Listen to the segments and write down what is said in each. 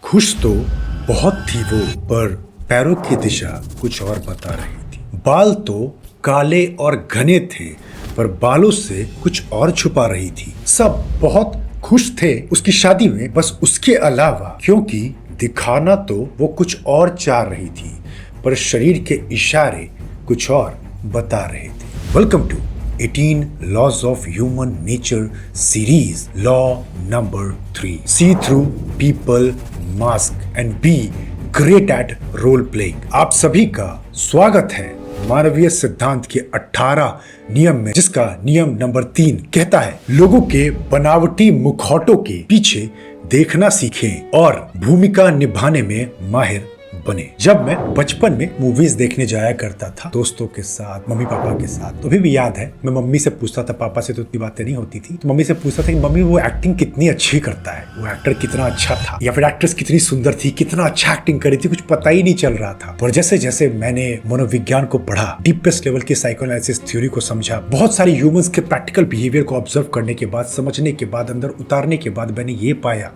खुश तो बहुत थी वो, पर पैरों की दिशा कुछ और बता रही थी। बाल तो काले और घने थे, पर बालों से कुछ और छुपा रही थी। सब बहुत खुश थे उसकी शादी में, बस उसके अलावा, क्योंकि दिखाना तो वो कुछ और चाह रही थी, पर शरीर के इशारे कुछ और बता रहे थे। Welcome to 18 Laws of Human Nature series, Law number 3. See through people, mask and be great at role playing. आप सभी का स्वागत है मानवीय सिद्धांत के 18 नियम में, जिसका नियम नंबर 3 कहता है लोगों के बनावटी मुखौटों के पीछे देखना सीखें और भूमिका निभाने में माहिर बने। जब मैं बचपन में मूवीज देखने जाया करता था दोस्तों के साथ, मम्मी पापा के साथ, तो अभी भी याद है मैं मम्मी से पूछता था, पापा से तो इतनी बातें नहीं होती थी, तो मम्मी से पूछता था कि मम्मी वो एक्टिंग कितनी अच्छी करता है, वो एक्टर कितना अच्छा था, या फिर एक्ट्रेस कितनी सुंदर थी, कितना अच्छा एक्टिंग करी थी, कुछ पता ही नहीं चल रहा था। पर जैसे जैसे मैंने मनोविज्ञान को पढ़ा, डीपेस्ट लेवल की साइकोएनालिसिस थ्योरी को समझा, बहुत सारे ह्यूमंस के प्रैक्टिकल बिहेवियर को ऑब्जर्व करने के बाद, समझने के बाद, अंदर उतारने के बाद मैंने ये पाया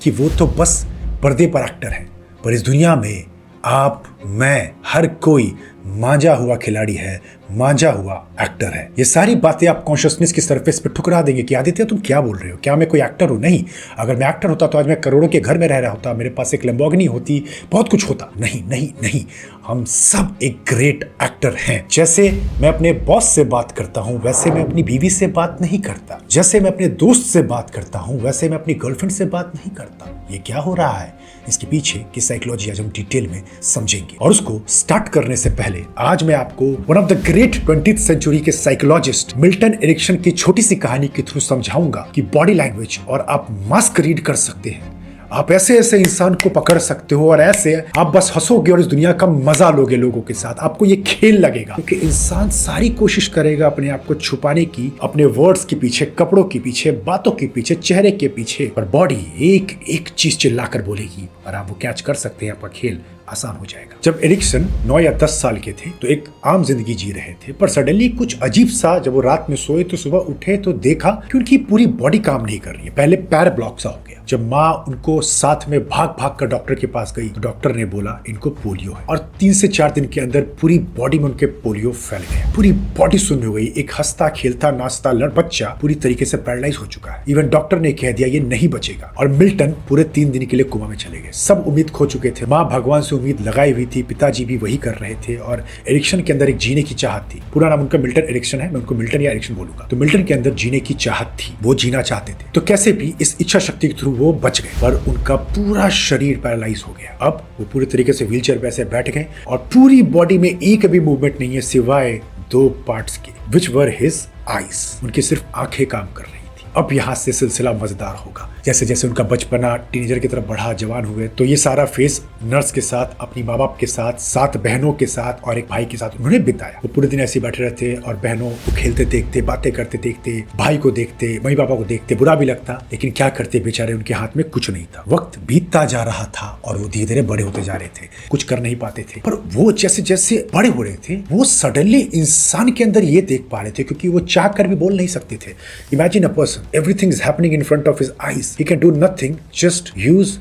कि वो तो बस पर्दे पर एक्टर है, पर इस दुनिया में आप, मैं, हर कोई मांझा हुआ खिलाड़ी है, मांझा हुआ एक्टर है। ये सारी बातें आप कॉन्शियसनेस की सरफेस पे ठुकरा देंगे कि आदित्य तुम क्या बोल रहे हो, क्या मैं कोई एक्टर हूं? नहीं, अगर मैं एक्टर होता तो आज मैं करोड़ों के घर में रह रहा होता, मेरे पास एक लैम्बोर्गिनी होती, बहुत कुछ होता। नहीं नहीं नहीं, हम सब एक ग्रेट एक्टर हैं। जैसे मैं अपने बॉस से बात करता हूं, वैसे मैं अपनी बीवी से बात नहीं करता। जैसे मैं अपने दोस्त से बात करता हूं, वैसे मैं अपनी गर्लफ्रेंड से बात नहीं करता। ये क्या हो रहा है, इसके पीछे की साइकोलॉजी आज हम डिटेल में समझेंगे। और उसको स्टार्ट करने से पहले आज मैं आपको one of the great 20th century के साइकोलॉजिस्ट मिल्टन एरिक्सन की छोटी सी कहानी के थ्रू समझाऊंगा कि बॉडी लैंग्वेज और आप मास्क रीड कर सकते हैं। आप ऐसे ऐसे इंसान को पकड़ सकते हो और ऐसे आप बस हंसोगे और इस दुनिया का मजा लोगे लोगों के साथ। आपको ये खेल लगेगा, क्योंकि इंसान सारी कोशिश करेगा अपने आप को छुपाने की, अपने वर्ड्स के पीछे, कपड़ों के पीछे, बातों के पीछे, चेहरे के पीछे, पर बॉडी एक एक चीज चिल्लाकर बोलेगी और आप वो कैच कर सकते हैं। आपका खेल आसान हो जाएगा। जब एरिक्सन 9 या 10 साल के थे तो एक आम जिंदगी जी रहे थे, पर सडनली कुछ अजीब सा, जब वो रात में सोए तो सुबह उठे तो देखा कि उनकी पूरी बॉडी काम नहीं कर रही है। पहले पैर ब्लॉक सा हो गया। जब माँ उनको साथ में भाग भाग कर डॉक्टर के पास गई तो डॉक्टर ने बोला इनको पोलियो है, और 3 से 4 दिन के अंदर पूरी बॉडी में उनके पोलियो फैल गया। पूरी बॉडी शून्य हो गई। एक हंसता खेलता नाचता बच्चा पूरी तरीके से पैरालाइज हो चुका है। इवन डॉक्टर ने कह दिया ये नहीं बचेगा, और मिल्टन पूरे 3 दिन के लिए कोमा में चले गए। सब उम्मीद खो चुके थे। माँ भगवान से उम्मीद लगाई हुई थी, पिताजी भी वही कर रहे थे, और एरिक्सन के अंदर एक जीने की चाहत थी। पूरा नाम उनका मिल्टन एरिक्सन है, मैं उनको मिल्टन या एरिक्सन बोलूंगा। तो मिल्टन के अंदर जीने की चाहत थी, वो जीना चाहते थे, तो कैसे भी इस इच्छा शक्ति के थ्रू वो बच गए, पर उनका पूरा शरीर पैरालाइज हो गया। अब वो पूरी तरीके से व्हीलचेयर पे ऐसे बैठ गए और पूरी बॉडी में एक भी मूवमेंट नहीं है सिवाय 2 पार्ट्स के, विच वर हिज आईज। उनकी सिर्फ आंखें काम कर रही थी। अब यहाँ से सिलसिला मजेदार होगा। जैसे जैसे उनका बचपना टीनेजर की तरफ बढ़ा, जवान हुए, तो ये सारा फेस नर्स के साथ, अपनी माँ बाप के साथ, 7 बहनों के साथ और एक भाई के साथ उन्होंने बिताया। वो पूरे दिन ऐसे बैठे रहते और बहनों को खेलते देखते, बातें करते देखते, भाई को देखते, मम्मी पापा को देखते। बुरा भी लगता, लेकिन क्या करते बेचारे, उनके हाथ में कुछ नहीं था। वक्त बीतता जा रहा था और वो धीरे धीरे बड़े होते जा रहे थे, कुछ कर नहीं पाते थे। पर वो जैसे जैसे बड़े हो रहे थे, वो सडनली इंसान के अंदर ये देख पा रहे थे, क्योंकि वो चाह कर भी बोल नहीं सकते थे। Imagine a person, everything is happening in front of his eyes, he can do nothing, just use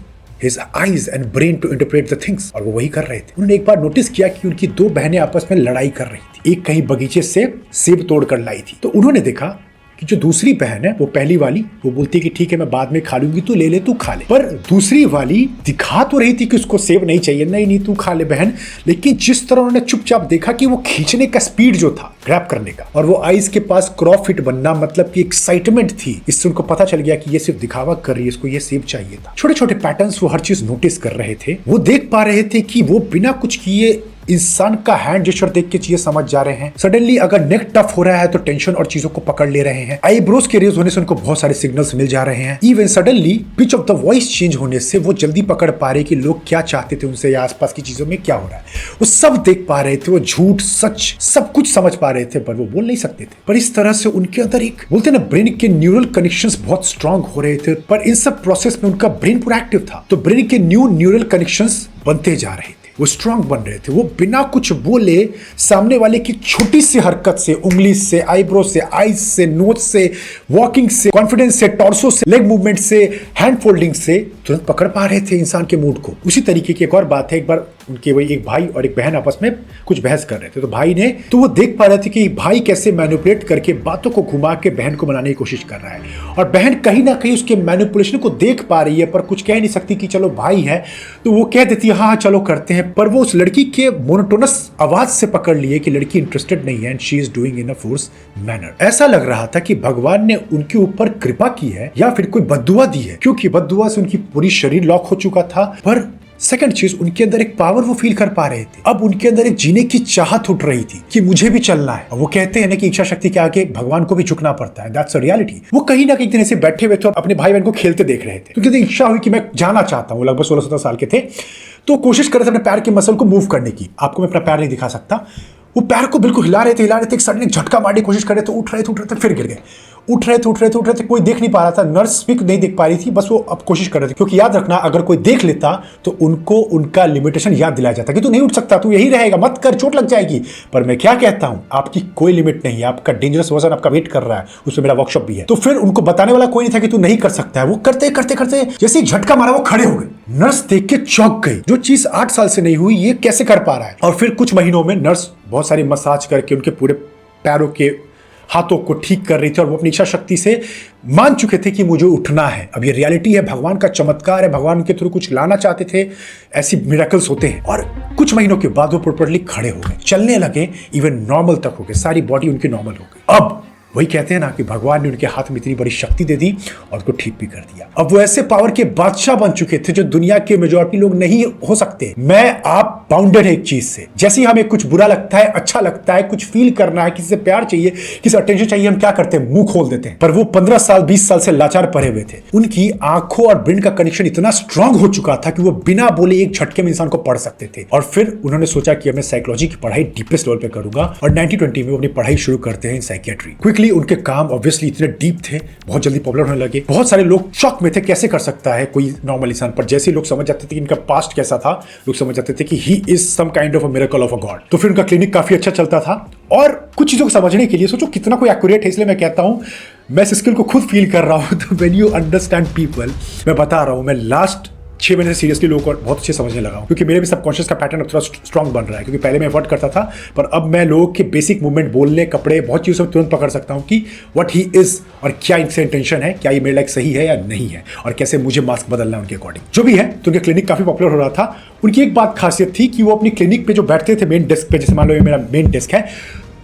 his eyes and brain to interpret the things। और वो वही कर रहे थे। उन्होंने एक बार नोटिस किया कि उनकी 2 बहनें आपस में लड़ाई कर रही थी। एक कहीं बगीचे से सेब तोड़ कर लाई थी, तो उन्होंने देखा कि जो दूसरी बहन है, वो पहली वाली, वो बोलती कि ठीक है मैं बाद में खा लूंगी, तू ले ले, तू खा ले। पर दूसरी वाली दिखा तो रही थी कि उसको सेब नहीं चाहिए, नहीं नहीं तू खा ले बहन, लेकिन जिस तरह उन्होंने चुपचाप देखा कि वो खींचने का स्पीड जो था, ग्रैब करने का, और वो आइज के पास क्रॉप फिट बनना, मतलब कि एक्साइटमेंट थी, इससे उनको पता चल गया कि ये सिर्फ दिखावा कर रही है, इसको ये सेब चाहिए था। छोटे छोटे पैटर्न्स वो हर चीज नोटिस कर रहे थे। वो देख पा रहे थे कि वो बिना कुछ किए इंसान का हैंड जेस्चर देख के चीजें समझ जा रहे हैं। सडनली अगर नेक टफ हो रहा है तो टेंशन और चीजों को पकड़ ले रहे हैं। आईब्रोज के रेज होने से उनको बहुत सारे सिग्नल्स मिल जा रहे हैं। Even suddenly pitch of the voice change होने से वो जल्दी पकड़ पा रहे कि लोग क्या चाहते थे उनसे, या आसपास की चीजों में क्या हो रहा है, वो सब देख पा रहे थे। वो झूठ सच सब कुछ समझ पा रहे थे, पर वो बोल नहीं सकते थे। पर इस तरह से उनके अंदर एक, बोलते ना, ब्रेन के न्यूरल कनेक्शंस बहुत स्ट्रांग हो रहे थे, पर इन सब प्रोसेस में उनका ब्रेन पूरा एक्टिव था। तो ब्रेन के न्यू न्यूरल कनेक्शंस बनते जा रहे थे, वो स्ट्रांग बन रहे थे। वो बिना कुछ बोले सामने वाले की छोटी सी हरकत से, उंगली से, आईब्रो से, आईज से, नोज से, वॉकिंग से, कॉन्फिडेंस से, टॉर्सो से, लेग मूवमेंट से, हैंड फोल्डिंग से तुरंत पकड़ पा रहे थे इंसान के मूड को। उसी तरीके की एक और बात है, एक बार उनके वही एक भाई और एक बहन आपस में कुछ बहस कर रहे थे, तो भाई ने तो वो देख पा रहे थे कि भाई कैसे मैनिपुलेट करके बातों को घुमा के बहन को मनाने की कोशिश कर रहा है, और बहन कहीं ना कहीं उसके मैनिपुलेशन को देख पा रही है पर कुछ कह नहीं सकती कि चलो भाई है तो वो कह देती है हाँ चलो करते हैं, पर वो उस लड़की के मोनोटोनस आवाज से पकड़ लिए कि लड़की इंटरेस्टेड नहीं है and she is doing in a force manner. ऐसा लग रहा था कि भगवान ने उनके ऊपर कृपा की है या फिर कोई बद्दुआ दी है, क्योंकि बद्दुआ से उनकी पूरी शरीर लॉक हो चुका था। पर सेकंड चीज, उनके अंदर एक पावर वो फील कर पा रहे थे। अब उनके अंदर एक जीने की चाहत उठ रही थी कि मुझे भी चलना है। वो कहते हैं ना कि इच्छा शक्ति के आगे भगवान को भी झुकना पड़ता है, दैट्स अ रियलिटी। वो कहीं ना कहीं दिन ऐसे बैठे हुए थे और अपने भाई बहन को खेलते देख रहे थे, तो कहते इच्छा हुई कि मैं जाना चाहता हूँ। लगभग 16-17 साल के थे, तो कोशिश कर रहे थे अपने पैर के मसल को मूव करने की। आपको मैं अपना पैर नहीं दिखा सकता। वो पैर को बिल्कुल हिला रहे थे, एक सडन झटका मारने की कोशिश कर रहे थे, उठ रहे थे फिर गिर गए, उठ रहे थे, कोई देख नहीं पा रहा था, नर्स भी नहीं देख पा रही थी, बस वो अब कोशिश कर रहे थे, क्योंकि याद रखना अगर कोई देख लेता तो उनको उनका लिमिटेशन याद दिलाया जाता कि तू नहीं उठ सकता, तू यही रहेगा, मत कर, चोट लग जाएगी। पर मैं क्या कहता हूं, आपकी कोई लिमिट नहीं है, आपका डेंजरस वर्जन आपका वेट कर रहा है, उसमें मेरा वर्कशॉप भी है। तो फिर उनको बताने वाला कोई नहीं था कि तू नहीं कर सकता है। वो करते करते जैसे झटका मारा वो खड़े हो गए। नर्स देख के चौंक गई, जो चीज 8 साल से नहीं हुई ये कैसे कर पा रहा है। और फिर कुछ महीनों में नर्स बहुत सारी मसाज करके उनके पूरे पैरों के हाथों को ठीक कर रही थी, और वो अपनी इच्छा शक्ति से मान चुके थे कि मुझे उठना है। अब ये रियलिटी है, भगवान का चमत्कार है, भगवान उनके थ्रू कुछ लाना चाहते थे, ऐसी मिरेकल्स होते हैं। और कुछ महीनों के बाद वो प्रॉपर्ली खड़े हो गए, चलने लगे, इवन नॉर्मल तक हो गए, सारी बॉडी उनकी नॉर्मल हो गई। अब वही कहते हैं ना कि भगवान ने उनके हाथ में इतनी बड़ी शक्ति दे दी और उसको ठीक भी कर दिया। अब वो ऐसे पावर के बादशाह बन चुके थे जो दुनिया के मेजॉरिटी लोग नहीं हो सकते। मैं आप बाउंडेड है एक चीज से, जैसे ही हमें कुछ बुरा लगता है, अच्छा लगता है, कुछ फील करना है, किसी से प्यार चाहिए, किसी अटेंशन चाहिए, हम क्या करते हैं, मुंह खोल देते हैं। पर वो 15 साल 20 साल से लाचार पड़े हुए थे। उनकी आंखों और ब्रेन का कनेक्शन इतना स्ट्रांग हो चुका था कि वो बिना बोले एक झटके में इंसान को पढ़ सकते थे। और फिर उन्होंने सोचा कि मैं साइकोलॉजी की पढ़ाई डीपेस्ट लेवल पे करूंगा, और 1920 में अपनी पढ़ाई शुरू करते हैं साइकियाट्री। क्विकली उनके काम ऑब्वियसली इतने डीप थे, बहुत जल्दी पॉपुलर होने लगे। बहुत सारे लोग शॉक में थे, कैसे कर सकता है कोई नॉर्मल इंसान। पर जैसे लोग समझ जाते थे कि इनका पास्ट कैसा था, लोग समझ जाते थे कि he is some kind of a miracle of a god. तो फिर उनका क्लिनिक काफी अच्छा चलता था। और कुछ चीजों को समझने के लिए सोचो कितना कोई एक्यूरेट है, इसलिए मैं कहता हूं, मैं इस स्किल को खुद फील कर रहा हूं। तो व्हेन यू अंडरस्टैंड पीपल, मैं बता रहा हूं, मैं लास्ट 6 महीने से सीरियसली लोगों को बहुत अच्छे समझने लगा हूं, क्योंकि मेरे भी सबकॉन्शियस का पैटर्न अब थोड़ा स्ट्रांग बन रहा है। क्योंकि पहले मैं एफर्ट करता था, पर अब मैं लोगों के बेसिक मूवमेंट, बोलने, कपड़े, बहुत चीज़ों से तुरंत पकड़ सकता हूं कि व्हाट ही इज, और क्या इनसे इंटेंशन है, क्या ये मेरे लाइक सही है या नहीं है, और कैसे मुझे मास्क बदलना है उनके अकॉर्डिंग। जो भी है, तो उनके क्लिनिक काफी पॉपुलर हो रहा था। उनकी एक बात खासियत थी कि वो अपनी क्लिनिक पे जो बैठते थे मेन डेस्क पे, जैसे मान लो ये मेरा मेन डेस्क है,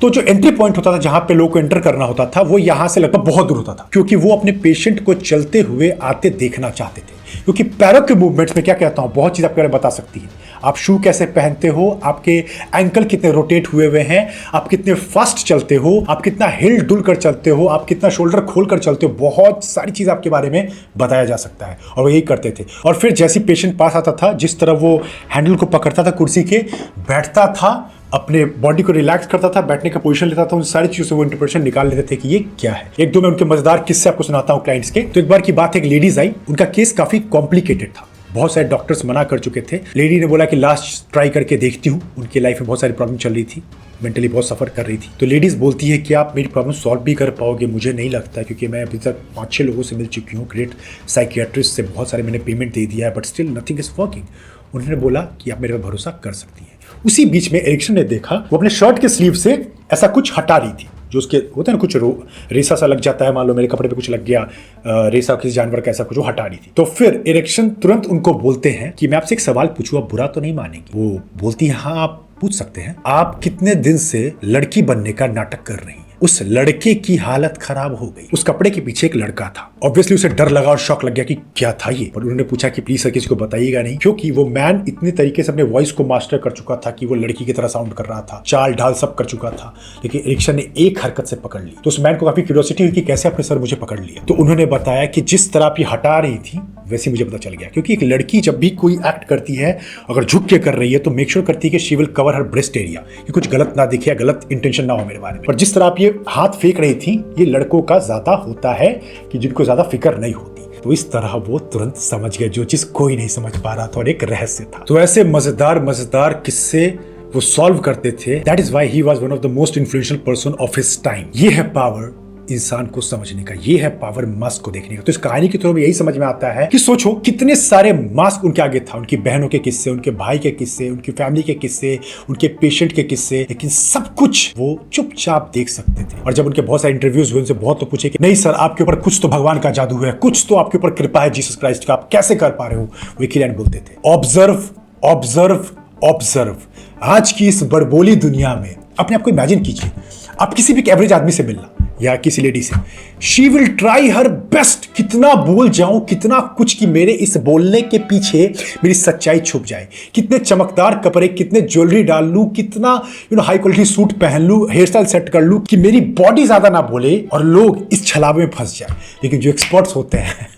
तो जो एंट्री पॉइंट होता था जहां पे लोगों को एंटर करना होता था, वो यहां से लगभग बहुत दूर होता था, क्योंकि वो अपने पेशेंट को चलते हुए आते देखना चाहते थे। क्योंकि पैरों के मूवमेंट्स में क्या कहता हूं, बहुत चीज आपके बारे में बता सकती है। आप शू कैसे पहनते हो, आपके एंकल कितने रोटेट हुए हुए हैं, आप कितने फास्ट चलते हो, आप कितना हिल डुल कर चलते हो, आप कितना शोल्डर खोल कर चलते हो, बहुत सारी चीज आपके बारे में बताया जा सकता है। और वो यही करते थे। और फिर जैसे पेशेंट पास आता था, जिस तरह वो हैंडल को पकड़ता था कुर्सी के, बैठता था, अपने बॉडी को रिलैक्स करता था, बैठने का पोजीशन लेता था, उन सारी चीजों से वो इंटरप्रिटेशन निकाल लेते थे कि ये क्या है। एक दो मैं उनके मजेदार किस्से आपको सुनाता हूँ क्लाइंट्स के। तो एक बार की बात है, एक लेडीज आई, उनका केस काफी कॉम्प्लिकेटेड था, बहुत सारे डॉक्टर्स मना कर चुके थे। लेडी ने बोला कि लास्ट ट्राई करके देखती हूँ। उनकी लाइफ में बहुत सारी प्रॉब्लम चल रही थी, मेंटली बहुत सफर कर रही थी। तो लेडीज बोलती है कि आप मेरी प्रॉब्लम सॉल्व भी कर पाओगे, मुझे नहीं लगता, क्योंकि मैं अभी तक 5-6 लोगों से मिल चुकी हूँ, ग्रेट साइकियाट्रिस्ट से बहुत सारे मैंने पेमेंट दे दिया है, but still nothing is working. उन्होंने बोला कि आप मेरे पर भरोसा कर सकती हैं। उसी बीच में एरिक्सन ने देखा, वो अपने शर्ट के स्लीव से ऐसा कुछ हटा रही थी, जो उसके होते हैं ना, कुछ रेसा सा लग जाता है, मान लो मेरे कपड़े पे कुछ लग गया, रेसा किसी जानवर का, ऐसा कुछ वो हटा रही थी। तो फिर एरिक्सन तुरंत उनको बोलते हैं कि मैं आपसे एक सवाल पूछूं, आप बुरा तो नहीं मानेंगी। वो बोलती है हाँ आप पूछ सकते हैं। आप कितने दिन से लड़की बनने का नाटक कर रही हैं? उस लड़के की हालत खराब हो गई। उस कपड़े के पीछे एक लड़का था। ऑब्वियसली उसे डर लगा और शॉक लग गया कि क्या था ये। पर उन्होंने पूछा कि प्लीज सर किसी को बताइएगा नहीं, क्योंकि वो मैन इतने तरीके से अपने वॉइस को मास्टर कर चुका था कि वो लड़की की तरह साउंड कर रहा था, चाल ढाल सब कर चुका था। लेकिन एरिक्सन ने एक हरकत से पकड़ ली। तो उस मैन को काफी क्यूरियोसिटी हुई कि कैसे आपने सर मुझे पकड़ लिया। तो उन्होंने बताया कि जिस तरह आप ये हटा रही थी वैसे मुझे पता चल गया, क्योंकि एक लड़की जब भी कोई एक्ट करती है, अगर झुक के कर रही है, तो मेक श्योर करती है कि she will cover her breast area, कि कुछ गलत ना दिखे या गलत इंटेंशन ना हो मेरे बारे में। पर जिस तरह आप ये हाथ फेंक रही थी, ये लड़कों का ज्यादा होता है कि जिनको ज्यादा फिक्र नहीं होती। तो इस तरह वो तुरंत समझ गए, जो चीज कोई नहीं समझ पा रहा था और एक रहस्य था। तो ऐसे मजेदार किस्से वो सॉल्व करते थे। That is why he was one of the most influential person of his time. ये है पावर इंसान को समझने का, ये है पावर मास्क को देखने का। तो इस कहानी के थ्रू में यही समझ में आता है कि सोचो कितने सारे मास्क उनके आगे था, उनकी बहनों के किस्से, उनके भाई के किस्से, उनकी फैमिली के किस्से, उनके पेशेंट के किस्से, लेकिन सब कुछ वो चुपचाप देख सकते थे। और जब उनके बहुत सारे इंटरव्यूज हुए, उनसे बहुत तो पूछे कि नहीं सर, आपके ऊपर कुछ तो भगवान का जादू है, कुछ तो आपके ऊपर कृपा है जीसस क्राइस्ट का, आप कैसे कर पा रहे हो? वो एक ही लाइन बोलते थे, ऑब्जर्व ऑब्जर्व ऑब्जर्व। आज की इस बड़बोली दुनिया में अपने आप को इमेजिन कीजिए, आप किसी भी एवरेज आदमी से मिलना या किसी लेडी से, she will try her best, कितना बोल जाऊं, कितना कुछ कि मेरे इस बोलने के पीछे मेरी सच्चाई छुप जाए, कितने चमकदार कपड़े, कितने ज्वेलरी डाल लूं, कितना हाई क्वालिटी सूट पहन लूं, हेयर स्टाइल सेट कर लूं कि मेरी बॉडी ज्यादा ना बोले और लोग इस छलावे में फंस जाए। लेकिन जो एक्सपर्ट्स होते हैं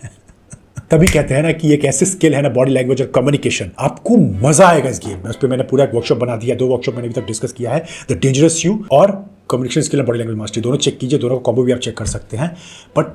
तभी कहते हैं ना कि एक ऐसी स्किल है ना, बॉडी लैंग्वेज और कम्युनिकेशन, आपको मजा आएगा इस गेम में। उस पर मैंने पूरा एक वर्कशॉप बना दिया, 2 वर्कशॉप मैंने अभी तक डिस्कस किया है, द डेंजरस यू और कम्युनिकेशन स्किल और बॉडी लैंग्वेज मास्टरी। दोनों चेक कीजिए, दोनों का कॉम्बो भी आप चेक कर सकते हैं, बट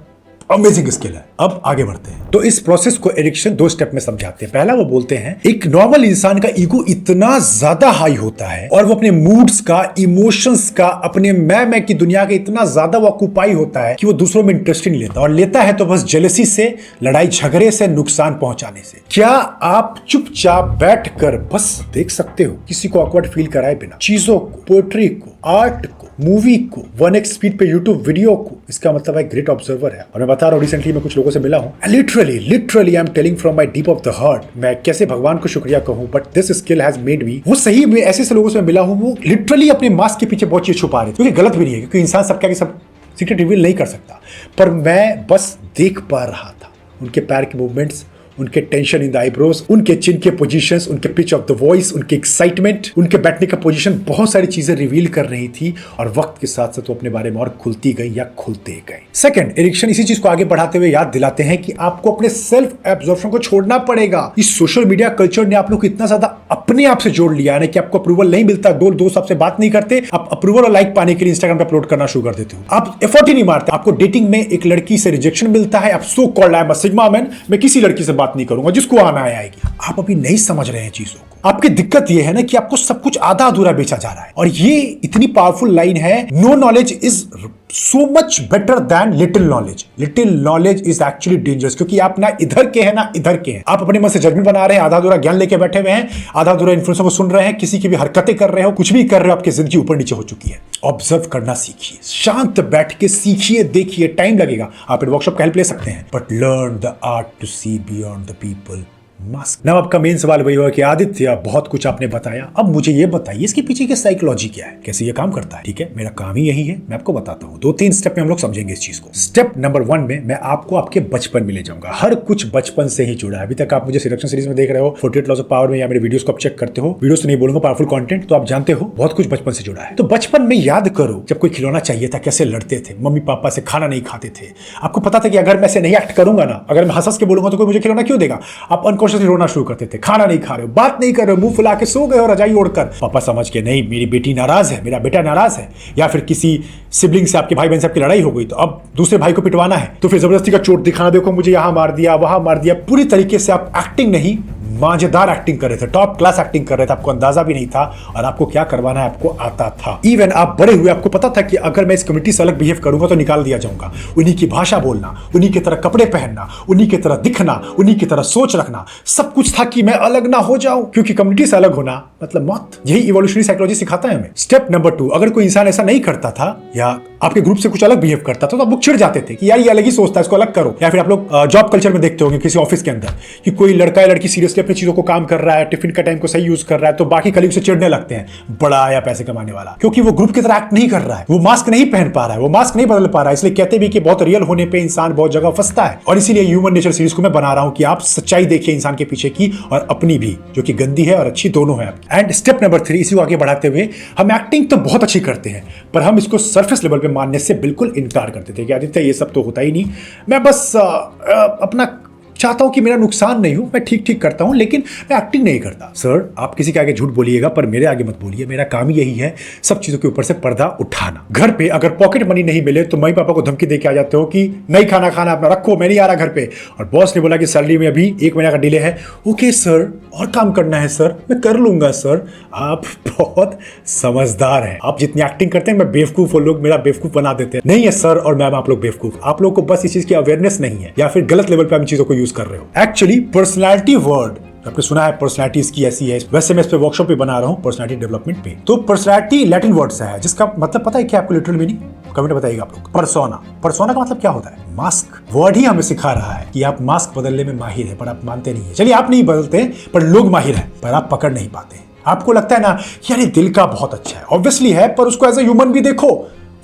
अमेजिंग स्किल है। अब आगे बढ़ते हैं। तो इस प्रोसेस को एरिक्सन 2 स्टेप में समझाते हैं। पहला वो बोलते हैं, एक नॉर्मल इंसान का ईगो इतना ज्यादा हाई होता है और वो अपने मूड्स का, इमोशंस का, अपने मैं की दुनिया के इतना ज्यादा वो ऑक्यूपाई होता है कि वो दूसरों में इंटरेस्ट नहीं लेता, और लेता है तो बस जेलसी से, लड़ाई झगड़े से, नुकसान पहुंचाने से। क्या आप चुपचाप बैठकर बस देख सकते हो, किसी को ऑकवर्ड फील कराए बिना, चीजों को, पोएट्री को, आर्ट को, मूवी को, 1x स्पीड पे यूट्यूब वीडियो को? इसका मतलब है ग्रेट ऑब्जर्वर है। और मैं बता रहा हूँ, रिसेंटली मैं कुछ लोगों से मिला हूँ, literally I am telling from my deep of the heart, मैं कैसे भगवान को शुक्रिया कहूँ, but this skill has made me, वो सही में ऐसे लोगों से मिला हूँ, वो लिटरली अपने मास्क के पीछे बहुत चीज छुपा रहे थे, क्योंकि गलत भी नहीं है, क्योंकि इंसान सबके आगे सब सीक्रेट रिवील नहीं कर सकता, पर मैं बस देख पा रहा था उनके पैर के मूवमेंट्स, उनके टेंशन इन द आईब्रोज, उनके चिन के पोजीशंस, उनके पिच ऑफ द वॉइस, उनके एक्साइटमेंट, उनके बैठने का पोजीशन, बहुत सारी चीजें रिवील कर रही थी, और वक्त के साथ साथ वो अपने बारे में और खुलती गई या खुलते गए। सेकंड, एरिक्सन इसी चीज को आगे बढ़ाते हुए याद दिलाते हैं कि आपको अपने सेल्फ एब्जॉर्प्शन को छोड़ना पड़ेगा। इस सोशल मीडिया कल्चर ने आप लोग को इतना ज्यादा अपने आप से जोड़ लिया है कि आपको अप्रूवल नहीं मिलता, दो दोस्त आपसे बात नहीं करते, आप अप्रूवल और लाइक पाने के लिए इंस्टाग्राम पे अपलोड करना शुरू कर देते हो, आप एफर्ट ही नहीं मारते। आपको डेटिंग में एक लड़की से रिजेक्शन मिलता है, आप so called I am a sigma man, मैं किसी लड़की से बात नहीं करूंगा, जिसको आना आएगी। आप अभी नहीं समझ रहे हैं चीजों को। आपकी दिक्कत यह है ना कि आपको सब कुछ आधा अधूरा बेचा जा रहा है, और ये इतनी पावरफुल लाइन है, no knowledge is so much better than little knowledge. Little knowledge is actually dangerous, क्योंकि आप ना इधर के हैं ना इधर के हैं। आप अपने मन से जजमेंट बना रहे हैं, आधा अधूरा ज्ञान लेके बैठे हुए हैं, आधा अधूरा इन्फ्लुएंसर को सुन रहे हैं, किसी की भी हरकतें कर रहे हो, कुछ भी कर रहे हो, आपकी जिंदगी ऊपर नीचे हो चुकी है। ऑब्जर्व करना सीखिए, शांत बैठ के सीखिए, देखिए, टाइम लगेगा, आप वर्कशॉप का हेल्प ले सकते हैं, but learn the art to see beyond the people mask. now आपका मेन सवाल वही होगा कि आदित्य, बहुत कुछ आपने बताया, अब मुझे ये बताइए इसके पीछे की साइकोलॉजी क्या है, कैसे ये काम करता है? ठीक है, मेरा काम ही यही है, मैं आपको बताता हूँ। 2-3 स्टेप में हम लोग समझेंगे इस चीज को। स्टेप नंबर 1 में मैं आपको आपके बचपन में ले जाऊंगा। हर कुछ बचपन से ही जुड़ा है। अभी तक आप मुझे सिलेक्शन सीरीज में देख रहे हो, 48 लॉज ऑफ पावर में, या मेरे वीडियोस को आप चेक करते हो, वीडियोस तो नहीं बोलूंगा, पावरफुल कंटेंट, तो आप जानते हो बहुत कुछ बचपन से जुड़ा है। तो बचपन में याद करो, जब कोई खिलौना चाहिए था, कैसे लड़ते थे, मम्मी पापा से खाना नहीं खाते थे, आपको पता था कि अगर मैं से नहीं एक्ट करूंगा ना, अगर मैं हंस के बोलूंगा तो कोई मुझे खिलौना क्यों देगा, आप अनकॉन्शियसली रोना शुरू करते थे, खाना नहीं खा रहे हो, बात नहीं कर रहे हो, मुंह फुला के सो गए और रजाई ओढ़कर, पापा समझ के नहीं मेरी बेटी नाराज है, मेरा बेटा नाराज है, या फिर किसी सिबलिंग से, आपके भाई बहन से आपकी लड़ाई हो गई, तो अब दूसरे भाई को पिटवाना है, तो फिर जबरदस्ती का चोट दिखाना, देखो मुझे यहां मार दिया, वहां मार दिया। पूरी तरीके से आप एक्टिंग नहीं, मजेदार एक्टिंग कर रहे थे, टॉप क्लास एक्टिंग कर रहे थे, आपको अंदाजा भी नहीं था, और आपको क्या करवाना है आपको आता था। इवन आप बड़े हुए, आपको पता था कि अगर मैं इस कम्युनिटी से अलग बिहेव करूंगा तो निकाल दिया जाऊंगा। उन्हीं की भाषा बोलना, उन्हीं की तरह कपड़े पहनना, उन्हीं की तरह दिखना, उन्हीं की तरह सोच रखना, सब कुछ था कि मैं अलग ना हो जाऊं, क्योंकि कम्युनिटी से अलग होना मतलब मौत। यही इवोल्यूशनरी साइकोलॉजी सिखाता है हमें। स्टेप नंबर 2, अगर कोई इंसान ऐसा नहीं करता था या आपके ग्रुप से कुछ अलग बिहेव करता था, तो आप लोग चिढ़ जाते थे कि यार ये अलग ही सोचता है, इसको अलग करो। या फिर आप लोग जॉब कल्चर में देखते होंगे किसी ऑफिस के अंदर कि कोई लड़का या लड़की सीरियसली अपनी चीजों को काम कर रहा है, टिफिन का टाइम को सही यूज कर रहा है, तो बाकी कलीग से चिढ़ने लगते हैं, बड़ा आया पैसे कमाने वाला, क्योंकि वो ग्रुप की तरह एक्ट नहीं कर रहा है, वो मास्क नहीं पहन पा रहा है, वो मास्क नहीं बदल पा रहा है। इसलिए कहते भी कि बहुत रियल होने पे इंसान बहुत जगह फंसता है। और इसीलिए ह्यूमन नेचर सीरीज को मैं बना रहा हूं कि आप सच्चाई देखिए इंसान के पीछे की, और अपनी भी, जो कि गंदी है और अच्छी दोनों है। एंड स्टेप नंबर 3, इसी को आगे बढ़ाते हुए, हम एक्टिंग तो बहुत अच्छी करते हैं, पर हम इसको सरफेस लेवल पे मानने से बिल्कुल इनकार करते थे कि आदित्य ये सब तो होता ही नहीं, मैं बस अपना चाहता हूं कि मेरा नुकसान नहीं हो, मैं ठीक ठीक करता हूं, लेकिन मैं एक्टिंग नहीं करता। सर, आप किसी के आगे झूठ बोलिएगा पर मेरे आगे मत बोलिए। मेरा काम ही यही है, सब चीजों के ऊपर से पर्दा उठाना। घर पे अगर पॉकेट मनी नहीं मिले तो मम्मी पापा को धमकी दे के आ जाते हो कि नहीं खाना खाना अपना रखो, मैं नहीं आ रहा घर पे। और बॉस ने बोला कि सैलरी में अभी 1 महीना का डिले है। ओके सर, और काम करना है सर, मैं कर लूंगा सर। आप बहुत समझदार हैं। आप जितनी एक्टिंग करते हैं मैं बेवकूफ और लोग मेरा बेवकूफ बना देते हैं। नहीं है सर और मैम, आप लोग बेवकूफ। आप लोग को बस इस चीज की अवेयरनेस नहीं है या फिर गलत लेवल पे आप इन चीजों को यूज कर रहे हो। एक्चुअली पर्सनैलिटी वर्ड आपने सुना है, पर्सनैलिटी इसकी ऐसी है। वैसे मैं इस पे वर्कशॉप भी बना रहा हूँ पर्सनैलिटी डेवलपमेंट पे। तो पर्सनैलिटी लैटिन वर्ड से है जिसका मतलब पता है क्या आपको लिटरल मीनिंग? कमेंट बताइएगा आप लोग। परसोना, परसोना का मतलब क्या होता है? मास्क। वर्ड ही हमें सिखा रहा है कि आप मास्क बदलने में माहिर है, पर आप मानते नहीं है। चलिए, आप नहीं बदलते पर लोग माहिर है, पर आप पकड़ नहीं पाते। आपको लगता है ना यार ये दिल का बहुत अच्छा है, ऑब्वियसली है, पर उसको एज ए ह्यूमन भी देखो।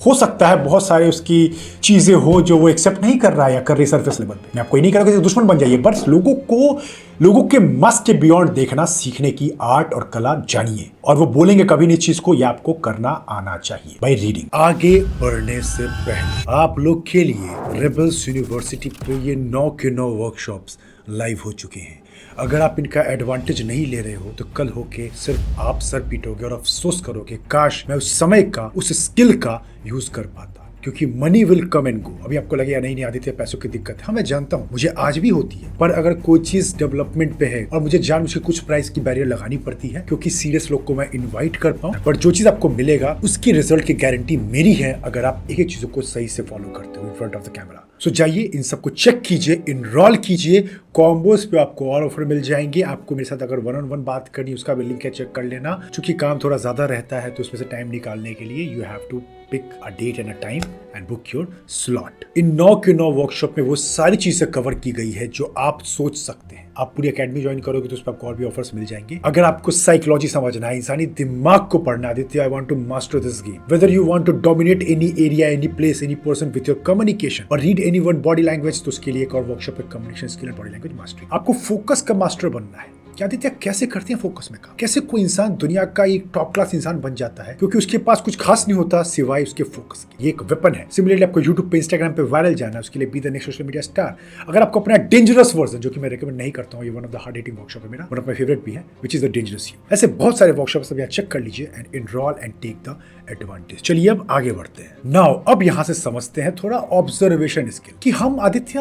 हो सकता है बहुत सारे उसकी चीजें हो जो वो एक्सेप्ट नहीं कर रहा है या कर रही सरफेस लेवल पे। मैं आपको ये नहीं कह रहा कि दुश्मन बन जाइए, बस लोगों के मस्त के बियॉन्ड देखना सीखने की आर्ट और कला जानिए, और वो बोलेंगे कभी नहीं चीज को, ये आपको करना आना चाहिए बाय रीडिंग। आगे बढ़ने से पहले आप लोग के लिए रेबल्स यूनिवर्सिटी पे ये 9 के 9 वर्कशॉप्स लाइव हो चुके हैं। अगर आप इनका एडवांटेज नहीं ले रहे हो तो कल होके सिर्फ आप सर पीटोगे और अफसोस करोगे काश मैं उस समय का, उस स्किल का यूज कर पाता। क्योंकि money will come and go. अभी आपको लगेगा नहीं आदित्य पैसों की दिक्कत है। हाँ, मैं जानता हूँ, मुझे आज भी होती है, पर अगर कोई चीज डेवलपमेंट पे है और मुझे मुझे कुछ प्राइस की बैरियर लगानी पड़ती है क्योंकि सीरियस लोग को मैं इनवाइट कर पाऊँ, पर जो चीज आपको मिलेगा उसकी रिजल्ट की गारंटी मेरी है अगर आप एक एक चीजों को सही से फॉलो करते हो in front of the camera. सो जाइए, इन सबको चेक कीजिए, इनरोल कीजिए। कॉम्बोज पे आपको और ऑफर मिल जाएंगे। आपको मेरे साथ अगर 1-on-1 बात करनी, उसका भी लिंक है, चेक कर लेना। क्योंकि काम थोड़ा ज्यादा रहता है तो उसमें से टाइम निकालने के लिए you have to pick a date and a time and book your slot. इन 9 के 9 वर्कशॉप में वो सारी चीजें कवर की गई है जो आप सोच सकते हैं। आप पूरी एकेडमी ज्वाइन करोगे तो उस पर आपको और भी ऑफर्स मिल जाएंगे। अगर आपको साइकोलॉजी समझना है, इंसानी दिमाग को पढ़ना, Aditya I want to master this game, whether you want to dominate any area, any place, any person with your communication और read any one body language, तो उसके लिए एक और वर्कशॉप है communication skill and body language mastery. आपको focus का master बनना है। क्या आदित्य कैसे करते हैं फोकस में काम? कैसे कोई इंसान दुनिया का एक टॉप क्लास इंसान बन जाता है? क्योंकि उसके पास कुछ खास नहीं होता सिवाय उसके फोकस के। ये एक वेपन है। सिमिलरली आपको यूट्यूब पे, इंस्टाग्राम पे वायरल जाना है, उसके लिए be the next social media star. अगर आपको अपना डेंजरस वर्जन, जो कि मैं रेकमेंड नहीं करता हूँ, ये one of the hard hitting workshop है मेरा, वन ऑफ माय फेवरेट भी है, which is the dangerous you. ऐसे बहुत सारे वर्कशॉप्स अब यहाँ चेक कर लीजिए and enrol and take the advantage. चलिए अब आगे बढ़ते हैं। नाउ अब यहाँ से समझते हैं थोड़ा ऑब्जर्वेशन स्किल कि हम आदित्य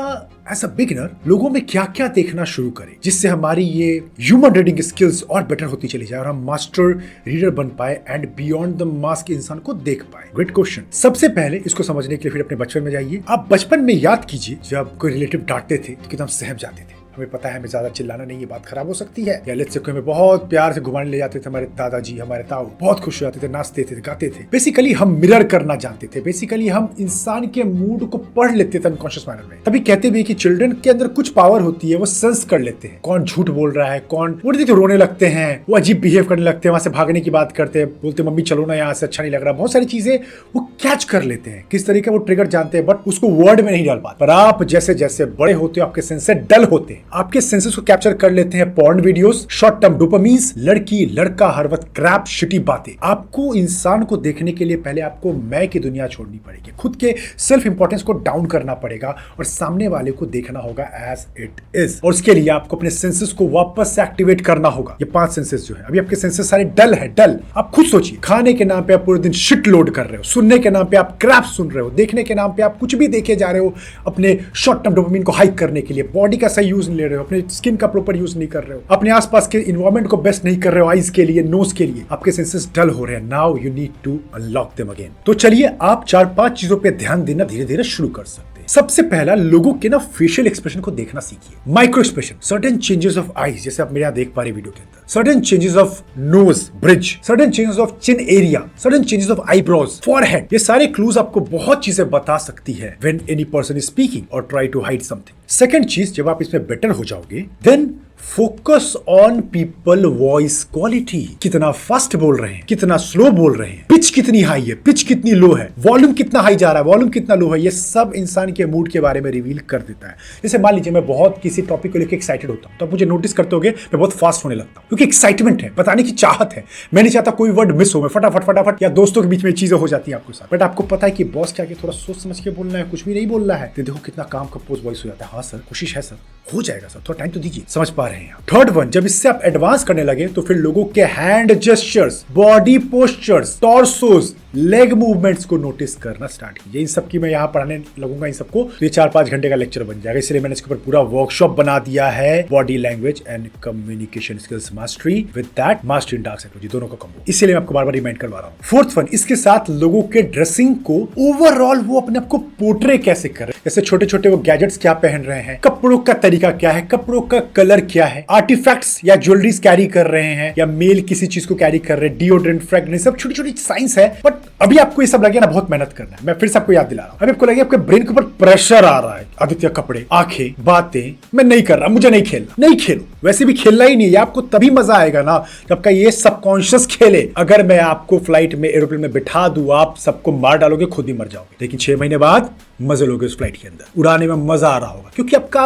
एज अ बिगिनर लोगों में क्या क्या देखना शुरू करें जिससे हमारी ये ह्यूमन रीडिंग स्किल्स और बेटर होती चली जाए और हम मास्टर रीडर बन पाए एंड बियॉन्ड द मास्क इंसान को देख पाए। Great question. सबसे पहले इसको समझने के लिए फिर अपने बचपन में जाइए। आप बचपन में याद कीजिए जब कोई रिलेटिव डांटते थे तो कितना सहम जाते थे। हमें पता है हमें ज्यादा चिल्लाना नहीं, ये बात खराब हो सकती है। या लेट्स से कोई हमें बहुत प्यार से घुमाने ले जाते थे, हमारे दादाजी, हमारे ताऊ बहुत खुश हो जाते थे, नाचते थे, गाते थे। बेसिकली हम मिरर करना जानते थे। बेसिकली हम इंसान के मूड को पढ़ लेते थे अनकॉन्शियस मैनर में। तभी कहते भी कि चिल्ड्रन के अंदर कुछ पावर होती है, वो सेंस कर लेते हैं कौन झूठ बोल रहा है, कौन वो देखते रोने लगते हैं, वो अजीब बिहेव करने लगते हैं, वहां से भागने की बात करते हैं, बोलते मम्मी चलो ना यहाँ से, अच्छा नहीं लग रहा। बहुत सारी चीजें वो कैच कर लेते हैं, किस तरीके वो ट्रिगर जानते हैं, बट उसको वर्ड में नहीं डाल पाते। पर आप जैसे जैसे बड़े होते हो आपके सेंसेस डल होते हैं, आपके सेंसेस कैप्चर कर लेते हैं पॉर्न वीडियोस, शॉर्ट टर्म डोपामीन्स, लड़की लड़का हर वक्त क्रैप शिटी बातें। आपको इंसान को देखने के लिए पहले आपको मैं की दुनिया छोड़नी पड़ेगी, खुद के सेल्फ इंपॉर्टेंस को डाउन करना पड़ेगा और सामने वाले को देखना होगा एज इट इज। और उसके लिए आपको अपने सेंसेस को वापस से एक्टिवेट करना होगा। ये 5 सेंसेस जो है, अभी आपके सेंसेस सारे डल है, डल। आप खुद सोचिए, खाने के नाम पे आप पूरे दिन शिट लोड कर रहे हो, सुनने के नाम पे आप क्रैप सुन रहे हो, देखने के नाम पे आप कुछ भी देखे जा रहे हो अपने शॉर्ट टर्म डोपामिन को हाइक करने के लिए, बॉडी का सही यूज नहीं ले रहे हो, अपने स्किन का प्रॉपर यूज नहीं कर रहे हो, अपने आसपास के एनवायरनमेंट को बेस्ट नहीं कर रहे हो, आईज के लिए, नोज के लिए, आपके सेंसेस डल हो रहे हैं। Now you need to unlock them again. तो चलिए आप 4-5 चीजों पे ध्यान देना धीरे धीरे शुरू कर सकते हैं। सबसे पहला, लोगों के ना फेशियल एक्सप्रेशन को देखना सीखिए। Micro expression, certain changes of eyes, जैसे आप मेरे यहाँ देख पा रहे वीडियो के अंदर, certain changes of nose bridge, certain changes of chin area, certain changes of eyebrows, forehead. ये सारे क्लूज आपको बहुत चीजें बता सकती है when any person is speaking और try to hide something. Second चीज, जब आप इसमें बेटर हो जाओगे, then focus on people voice quality. कितना फास्ट बोल रहे हैं, कितना स्लो बोल रहे हैं, पिच कितनी हाई है, पिच कितनी लो है, वॉल्यूम कितना हाई जा रहा है, वॉल्यूम कितना लो है, ये सब इंसान के मूड के बारे में रिवील कर देता है। जैसे मान लीजिए मैं बहुत किसी टॉपिक को लेकर एक्साइटेड होता हूं, तो आप मुझे नोटिस करते होगे मैं बहुत फास्ट होने लगता हूं, क्योंकि एक्साइटमेंट है, बताने की चाहत है। मैं नहीं चाहता कोई वर्ड मिस हो, मैं फटाफट फटाफट, या दोस्तों के बीच में चीजें हो जाती है आपके साथ, बट आपको पता है कि बॉस क्या, थोड़ा सोच समझ के बोलना है, कुछ भी नहीं बोलना है, तो देखो कितना काम कंपोज वॉइस हो जाता है। हाँ सर, कोशिश है सर, हो जाएगा सर, थोड़ा टाइम तो दीजिए। समझ पा रहे हैं आप? थर्ड वन, जब इससे आप एडवांस करने लगे तो फिर लोगों के hand gestures, body postures, torsos, leg movements को नोटिस करना स्टार्ट कीजिए। इन सब की मैं यहाँ पढ़ाने लगूंगा इन सबको, तो ये 4-5 घंटे का लेक्चर बन जाएगा। इसलिए मैंने इसके ऊपर पूरा वर्कशॉप बना दिया है, body language and communication skills mastery with that mastery in dark psychology, दोनों का कॉम्बो। इसलिए मैं आपको बार बार रिमाइंड करवा रहा हूँ। फोर्थ वन, इसके साथ लोगों के ड्रेसिंग को ओवरऑल वो अपने आप को पोर्ट्रे कैसे कर रहे हैं, जैसे छोटे छोटे वो गैजेट्स क्या पहन रहे हैं, कपड़ों का तरीका क्या है, कपड़ों का कलर क्या है, आर्टिफैक्ट्स या ज्वेलरीज कैरी कर रहे हैं, या मेल किसी चीज को कैरी कर रहे हैं, डिओड्रेंट, फ्रेग्रेंस, सब छोटी छोटी साइंस है। बट अभी आपको ये सब लगे ना बहुत मेहनत करना है। मैं फिर से आपको याद दिला रहा हूं, अभी आपको लगे आपके ब्रेन के ऊपर प्रेशर आ रहा है, आदित्य कपड़े, आंखें, बातें, मैं नहीं कर रहा, मुझे नहीं खेलना, नहीं खेलो, वैसे भी खेलना ही नहीं है। आपको तभी मजा आएगा ना जब आपका ये सबकॉन्शियस खेले। अगर मैं आपको फ्लाइट में, एरोप्लेन में बिठा दूं, आप सबको मार डालोगे, खुद ही मर जाओगे, लेकिन 6 महीने बाद मजे लोगे उस फ्लाइट के अंदर, उड़ाने में मजा आ रहा होगा, क्योंकि आपका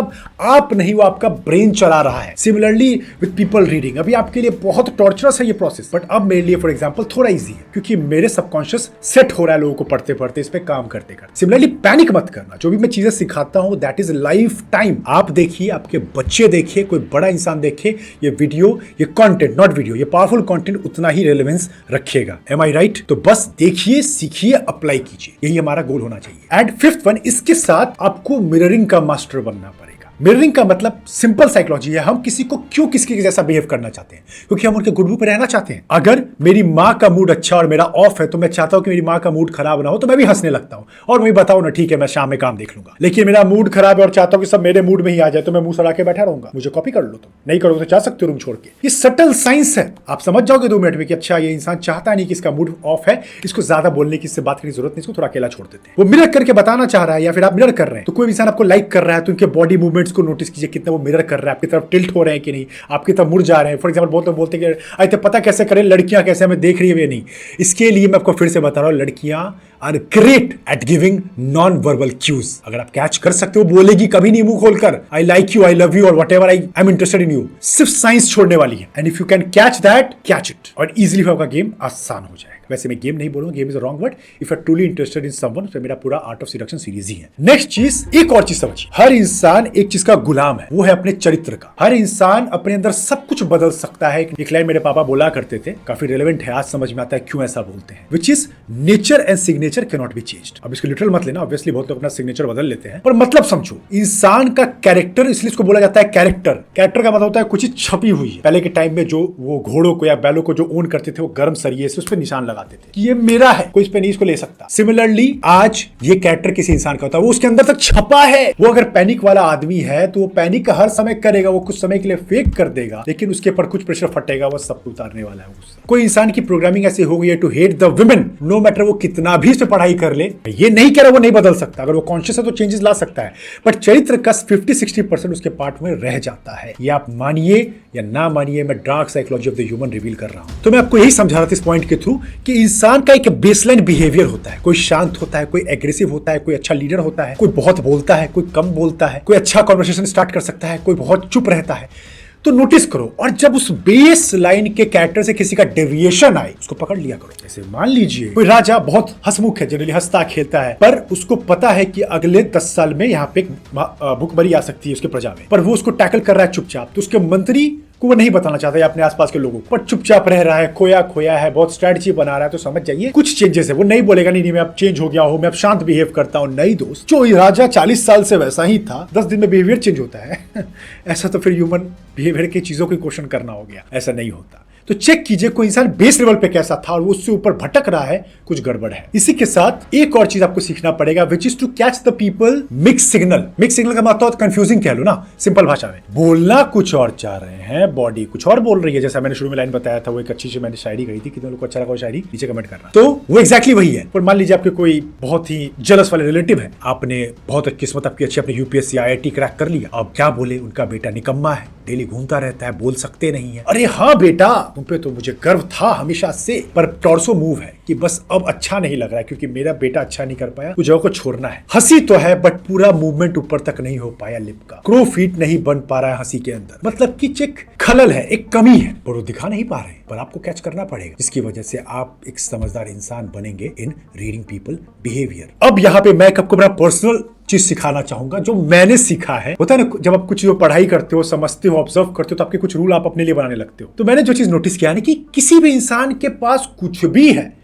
आप नहीं, वो आपका ब्रेन चला रहा है। सिमिलरली विद पीपल रीडिंग, अभी आपके लिए बहुत टॉर्चरस है ये प्रोसेस, बट अब मेरे लिए फॉर एग्जांपल थोड़ा इजी है, क्योंकि मेरे सबकॉन्शियस सेट हो रहा है लोगों को पढ़ते पढ़ते, इस पे काम करते करते। सिमिलरली पैनिक मत करना, जो भी मैं चीजें सिखाता हूं दैट इज लाइफ टाइम। आप देखिए, आपके बच्चे देखिए, कोई बड़ा इंसान देखे ये वीडियो, ये कंटेंट, नॉट वीडियो, ये पावरफुल कंटेंट उतना ही रेलेवेंस रखेगा। एम आई राइट? तो बस देखिए, सीखिए, अप्लाई कीजिए, यही हमारा गोल होना चाहिए। एंड फिफ्थ वन, इसके साथ आपको मिररिंग का मास्टर बनना पड़ेगा। मिररिंग का मतलब सिंपल साइकोलॉजी है, हम किसी को क्यों किसके जैसा बिहेव करना चाहते हैं, क्योंकि हम उनके गुड पे रहना चाहते हैं। अगर मेरी माँ का मूड अच्छा और मेरा ऑफ है, तो मैं चाहता हूं कि मेरी माँ का मूड खराब ना हो, तो मैं भी हंसने लगता हूं और मैं बताऊं ना, ठीक है मैं शाम में काम देख लूंगा। लेकिन मेरा मूड खराब है और चाहता हूं कि सब मेरे मूड में ही आ जाए, तो मैं मुंह सड़ा के बैठा रहूंगा। मुझे कॉपी कर लो, तुम नहीं करोगे तो जा सकते हो रूम छोड़ के। ये सटल साइंस है, आप समझ जाओगे 2 मिनट में कि अच्छा ये इंसान चाहता नहीं कि इसका मूड ऑफ है, इसको ज्यादा बोलने की, इससे बात करने की जरूरत नहीं, इसको थोड़ा अकेला छोड़ देते हैं। वो मिरर करके बताना चाह रहा है, या फिर आप मिरर कर रहे हैं, तो कोई इंसान आपको लाइक कर रहा है, तो उनके बॉडी मूवमेंट्स को नोटिस कीजिए, कितना वो मिरर कर रहा है, आपकी तरफ टिल्ट हो रहे हैं कि नहीं, आपकी तरफ मुड़ जा रहे हैं। फॉर एग्जांपल बहुत लोग बोलते हैं कि अरे पता कैसे करें, लड़कियां कैसे हमें देख रही है, नहीं। इसके लिए मैं आपको फिर से बता रहा हूं, लड़कियां are great at giving non verbal cues. अगर आप कैच कर सकते हो, बोलेगी कभी नहीं मुंह खोलकर I like you, I love you, और whatever I am interested in you, सिर्फ साइंस छोड़ने वाली है। And if you can catch that, catch it, और इजीली आपका गेम आसान हो जाएगा। वैसे मैं गेम नहीं बोलूंगा, game is a wrong word. If you are truly interested in someone, तो मेरा पूरा आर्ट ऑफ सिडक्शन सीरीज ही है। नेक्स्ट चीज, एक और चीज समझिए, हर इंसान एक चीज का गुलाम है, वो है अपने चरित्र का। हर इंसान अपने अंदर सब कुछ बदल सकता है। एक लाइन मेरे पापा बोला करते थे, काफी रेलेवेंट है, आज समझ में आता है क्यों ऐसा बोलते हैं, which is nature and signature can not be changed. अब इसको लिटरल मत लेना, ऑब्वियसली बहुत लोग अपना सिग्नेचर बदल लेते हैं, पर मतलब समझो, इंसान का कैरेक्टर, इसलिए इसको बोला जाता है कैरेक्टर। कैरेक्टर का मतलब होता है कुछ चीज छपी हुई है। पहले के टाइम में जो वो घोड़ों को या बैलों को जो ओन करते थे, वो गर्म सरिये से उस पर निशान लगाते थे कि ये मेरा है, कोई इस पे नहीं इसको ले सकता। सिमिलरली आज ये कैरेक्टर किसी इंसान का होता है, वो उसके अंदर तक छपा है। वो अगर पैनिक वाला आदमी है, तो वो पैनिक हर समय करेगा, वो कुछ समय के लिए फेक कर देगा, लेकिन उसके ऊपर कुछ प्रेशर फटेगा, वो सब उतारने वाला है उससे। कोई इंसान की प्रोग्रामिंग ऐसी हो गई है to hate the women, no matter वो कितना भी इस पे पढ़ाई कर ले, ये नहीं कह रहा वो नहीं बदल सकता। अगर वो कॉन्शियस है तो चेंजेस ला सकता है, बट चरित्र का 50-60% उसके पार्ट में रह जाता है। ये आप मानिए या ना मानिए, मैं dark psychology of the human reveal कर रहा हूं। तो मैं आपको यही समझा रहा था इस पॉइंट के थ्रू कि इंसान का एक बेसलाइन बिहेवियर होता है। कोई शांत होता है, कोई एग्रेसिव होता है, कोई अच्छा लीडर होता है, कोई बहुत बोलता है, कोई कम बोलता है, कोई अच्छा कॉन्वर्सेशन स्टार्ट कर सकता है, कोई बहुत चुप रहता है। तो नोटिस करो, और जब उस बेस लाइन के कैरेक्टर से किसी का डेविएशन आए, उसको पकड़ लिया करो। जैसे मान लीजिए कोई राजा बहुत हंसमुख है, जनरली हंसता खेलता है, पर उसको पता है कि अगले 10 साल में यहाँ पे भूखमरी आ सकती है उसके प्रजा में, पर वो उसको टैकल कर रहा है चुपचाप। तो उसके मंत्री को वो नहीं बताना चाहता है अपने आसपास के लोगों को, पर चुपचाप रह रहा है, खोया खोया है, बहुत स्ट्रेटजी बना रहा है। तो समझ जाइए कुछ चेंजेस है। वो नहीं बोलेगा नहीं मैं अब चेंज हो गया हूं, मैं अब शांत बिहेव करता हूं। नहीं दोस्त, जो राजा 40 साल से वैसा ही था, 10 दिन में बिहेवियर चेंज होता है ऐसा तो फिर ह्यूमन बिहेवियर की चीजों को क्वेश्चन करना हो गया, ऐसा नहीं होता। तो चेक कीजिए कोई इंसान बेस लेवल पे कैसा था और वो उससे ऊपर भटक रहा है, कुछ गड़बड़ है। इसी के साथ एक और चीज आपको सीखना पड़ेगा, which is to catch the people mix signal. Mix signal का मतलब कंफ्यूजिंग कह लो ना, सिंपल भाषा में बोलना कुछ और चाह रहे हैं, बॉडी कुछ और बोल रही है। जैसा मैंने शुरू में लाइन बताया था, वो एक अच्छी सी मैंने शायरी कही थी, कितने लोग को अच्छा लगा वो शायरी, नीचे कमेंट करना। तो वो एग्जैक्टली वही है। पर मान लीजिए आपके कोई बहुत ही जलस वाले रिलेटिव है, आपने बहुत किस्मत आपकी अच्छी, अपने यूपीएससी IIT क्रैक कर लिया, अब क्या बोले, उनका बेटा निकम्मा है, डेली घूमता रहता है, बोल सकते नहीं है। अरे हाँ बेटा, तुम पे तो मुझे गर्व था हमेशा से, पर टॉर्सो मूव है कि बस अब अच्छा नहीं लग रहा है क्योंकि मेरा बेटा अच्छा नहीं कर पाया, कुछ जगह को छोड़ना है। हंसी तो है बट पूरा मूवमेंट ऊपर तक नहीं हो पाया, लिप का क्रो फीट नहीं बन पा रहा है हंसी के अंदर, मतलब कि एक खलल है, एक कमी है, पर वो दिखा नहीं पा रहे, पर आपको कैच करना पड़ेगा, जिसकी वजह से आप एक समझदार इंसान बनेंगे इन रीडिंग पीपल बिहेवियर। अब यहाँ पे मैं आपको बड़ा पर्सनल चीज सिखाना चाहूंगा जो मैंने सीखा है। होता है ना, जब आप कुछ पढ़ाई करते हो, समझते हो, ऑब्जर्व करते हो, तो आपके कुछ रूल आप अपने लिए बनाने लगते हो। तो मैंने जो चीज नोटिस किया है कि किसी भी इंसान के पास कुछ भी है,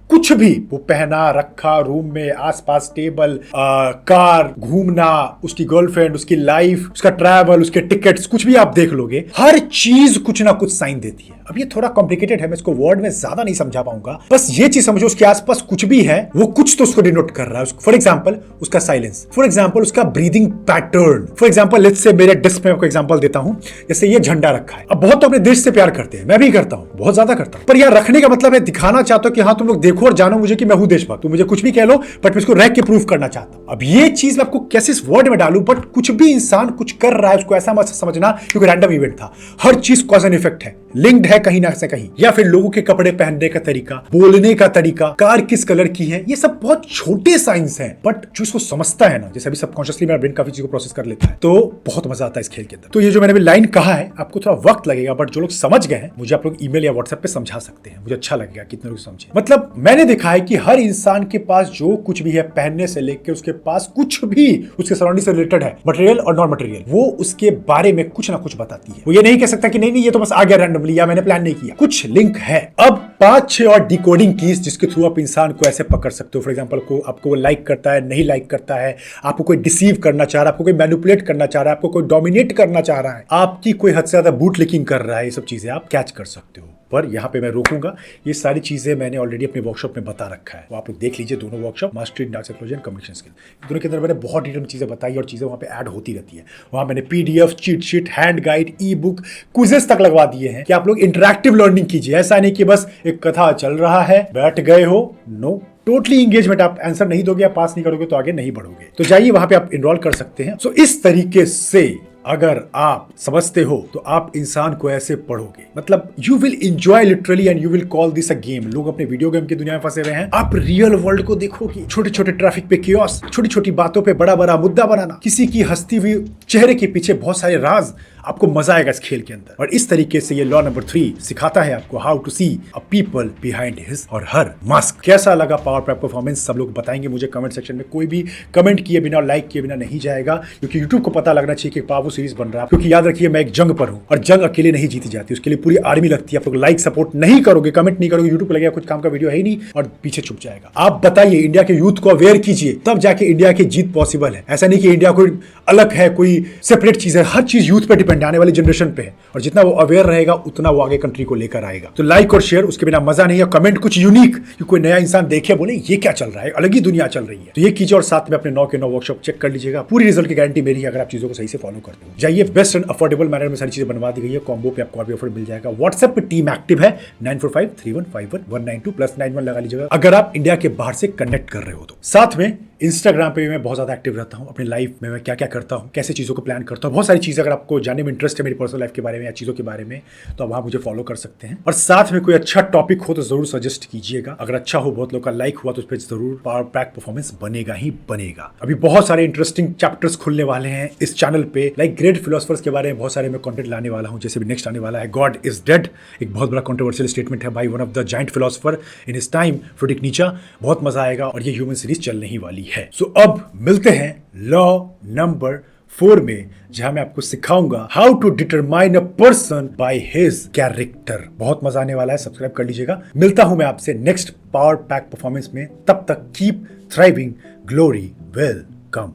कुछ भी, वो पहना रखा, रूम में आसपास टेबल, कार, घूमना, उसकी गर्लफ्रेंड, उसकी लाइफ, उसका ट्रैवल, उसके टिकट्स, कुछ भी आप देख लोगे, हर चीज कुछ ना कुछ साइन देती है। अब ये थोड़ा कॉम्प्लिकेटेड है, मैं इसको वर्ड में ज्यादा नहीं समझा पाऊंगा, बस ये चीज समझो, उसके आसपास कुछ भी है, वो कुछ तो उसको डिनोट कर रहा है। फॉर एग्जाम्पल उसका साइलेंस, फॉर एग्जाम्पल उसका breathing pattern, for example let's say मेरे डेस्क में आपको एग्जाम्पल देता हूं, जैसे ये झंडा रखा है। अब बहुत तो अपने देश से प्यार करते हैं, मैं भी करता हूं, बहुत ज्यादा करता हूं, पर यार रखने का मतलब है दिखाना चाहता हूं कि हाँ तुम लोग देखो और जानो मुझे कि मैं हूं देशभक्त। तुम मुझे कुछ भी कह लो, बट मैं इसको रख के प्रूफ करना चाहता हूं। अब ये चीज मैं आपको कैसे इस वर्ड में डालूं, बट कुछ भी इंसान कुछ कर रहा है, उसको ऐसा मत समझना क्योंकि रैंडम इवेंट था। हर चीज कॉज एंड इफेक्ट है, लिंक्ड है कहीं ना से कहीं, या फिर लोगों के कपड़े पहनने का तरीका, बोलने का तरीका, कार किस कलर की है, ये सब बहुत छोटे साइंस हैं, बट जो इसको समझता है ना, जैसे अभी सबकॉन्शियसली मेरा ब्रेन काफी चीजों को प्रोसेस कर लेता है, तो बहुत मजा आता है इस खेल के अंदर। तो ये जो मैंने भी लाइन कहा है, आपको थोड़ा वक्त लगेगा, बट जो लोग समझ गए हैं, मुझे आप लोग ईमेल या व्हाट्सएप पे समझा सकते हैं, मुझे अच्छा लगेगा कितने लोग समझे। मतलब मैंने देखा है कि हर इंसान के पास जो कुछ भी है, पहनने से लेकर उसके पास कुछ भी उसके सराउंडिंग से रिलेटेड है, मटेरियल और नॉन मटेरियल, वो उसके बारे में कुछ ना कुछ बताती है। वो ये नहीं कह सकता कि नहीं ये तो बस आ गया रैंडमली या मैंने प्लान नहीं किया, कुछ लिंक है। अब 5-6 और डिकोडिंग कीज जिसके थ्रू आप इंसान को ऐसे पकड़ सकते हो। फॉर एग्जांपल आपको वो लाइक करता है, नहीं लाइक करता है, आपको कोई डिसीव करना चाह रहा है, आपको कोई मैनिपुलेट करना चाह रहा है, आपको कोई डोमिनेट करना चाह रहा है, आपकी कोई हद से ज्यादा बूट लिकिंग कर रहा है, ये सब चीजें आप कैच कर सकते हो। पर यहाँ पे मैं रोकूंगा, ये सारी चीजें मैंने ऑलरेडी अपने वर्कशॉप में बता रखा है, वो आप लोग देख लीजिए, दोनों workshop, mastery in dark psychology and communication skill, दोनों के अंदर मैंने बहुत डिटेल चीजें बताई और चीजें वहाँ पे ऐड होती रहती है। वहाँ मैंने PDF, cheat sheet, hand guide, ई बुक, क्विजेस तक लगवा दिए हैं कि आप लोग इंटरैक्टिव लर्निंग कीजिए। ऐसा नहीं कि बस एक कथा चल रहा है, बैठ गए हो, नो, टोटली इंगेजमेंट। आप आंसर नहीं दोगे, आप पास नहीं करोगे तो आगे नहीं बढ़ोगे। तो जाइए वहां पे आप इनरोल कर सकते हैं। सो इस तरीके से अगर आप समझते हो तो आप इंसान को ऐसे पढ़ोगे, मतलब you will enjoy literally and you will call this a game. लोग अपने वीडियो गेम की दुनिया में फंसे हुए हैं, आप रियल वर्ल्ड को देखोगे, छोटे छोटे ट्रैफिक पे कियोस, छोटी छोटी बातों पे बड़ा बड़ा मुद्दा बनाना, किसी की हंसती हुई चेहरे के पीछे बहुत सारे राज, आपको मजा आएगा इस खेल के अंदर। और इस तरीके से ये लॉ नंबर 3 सिखाता है आपको how to see a people behind his और हर मास्क। कैसा लगा पावर पैक परफॉर्मेंस, सब लोग बताएंगे मुझे कमेंट सेक्शन में। कोई भी कमेंट किए बिना, लाइक किए बिना नहीं जाएगा, क्योंकि यूट्यूब को पता लगना चाहिए कि पावर सीरीज बन रहा है। क्योंकि याद रखिए मैं एक जंग पर हूं और जंग अकेले नहीं जीती जाती, उसके लिए पूरी आर्मी लगती है। आप लोग लाइक सपोर्ट नहीं करोगे, कमेंट नहीं करोगे, यूट्यूब को लगेगा कुछ काम का वीडियो है ही नहीं और पीछे छुप जाएगा। आप बताइए, इंडिया के यूथ को अवेयर कीजिए, तब जाके इंडिया की जीत पॉसिबल है। ऐसा नहीं कि इंडिया कोई अलग है, कोई सेपरेट चीज है, हर चीज यूथ पे डिपेंड, आने वाली जनरेशन पे है, और जितना वो अवेयर रहेगा उतना वो आगे कंट्री को लेकर आएगा। तो लाइक और शेयर, उसके बिना मजा नहीं है। कमेंट कुछ यूनिक, कि कोई नया इंसान देखे बोले ये क्या चल रहा है, अलग ही दुनिया चल रही है, तो ये कीजिए। और साथ में अपने 9 के 9 वर्कशॉप चेक कर लीजिएगा, पूरी रिजल्ट की गारंटी मेरी है अगर आप चीजों को सही से फॉलो करते हो। जाइए, बेस्ट एंड अफोर्डेबल मैनर में सारी चीजें बनवा दी गई है, कॉम्बो पे आपको और भी ऑफर मिल जाएगा। व्हाट्सएप पे टीम एक्टिव है, 9453151192 लगा लीजिएगा अगर आप इंडिया के बाहर से कनेक्ट कर रहे हो तो। साथ में इंस्टाग्राम पे भी मैं बहुत ज्यादा एक्टिव रहता हूँ, अपनी लाइफ में मैं क्या क्या करता हूँ, कैसे चीजों को प्लान करता हूँ, बहुत सारी चीजें अगर आपको जानने में इंटरेस्ट है मेरी पर्सनल लाइफ के बारे में या चीजों के बारे में, तो आप वहां मुझे फॉलो कर सकते हैं। और साथ में कोई अच्छा टॉपिक हो तो जरूर सजेस्ट कीजिएगा, अगर अच्छा हो, बहुत लोग का लाइक हुआ तो उस पर जरूर पावर पैक परफॉर्मेंस बनेगा ही बनेगा। अभी बहुत सारे इंटरेस्टिंग चैप्टर्स खुलने वाले हैं इस चैनल पे, लाइक ग्रेट फिलोसफर्स के बारे में बहुत सारे मैं कंटेंट लाने वाला हूं। जैसे भी नेक्स्ट आने वाला है गॉड इज डेड, एक बहुत बड़ा कंट्रोवर्शियल स्टेटमेंट है by one of the giant philosopher in his time, Friedrich Nietzsche. बहुत मजा आएगा और ये ह्यूमन सीरीज चलने ही वाली है। सो अब मिलते हैं लॉ नंबर 4 में, जहां मैं आपको सिखाऊंगा how to determine a person by his character. बहुत मजा आने वाला है, सब्सक्राइब कर लीजिएगा। मिलता हूं मैं आपसे नेक्स्ट पावर पैक परफॉर्मेंस में, तब तक keep thriving, glory will come.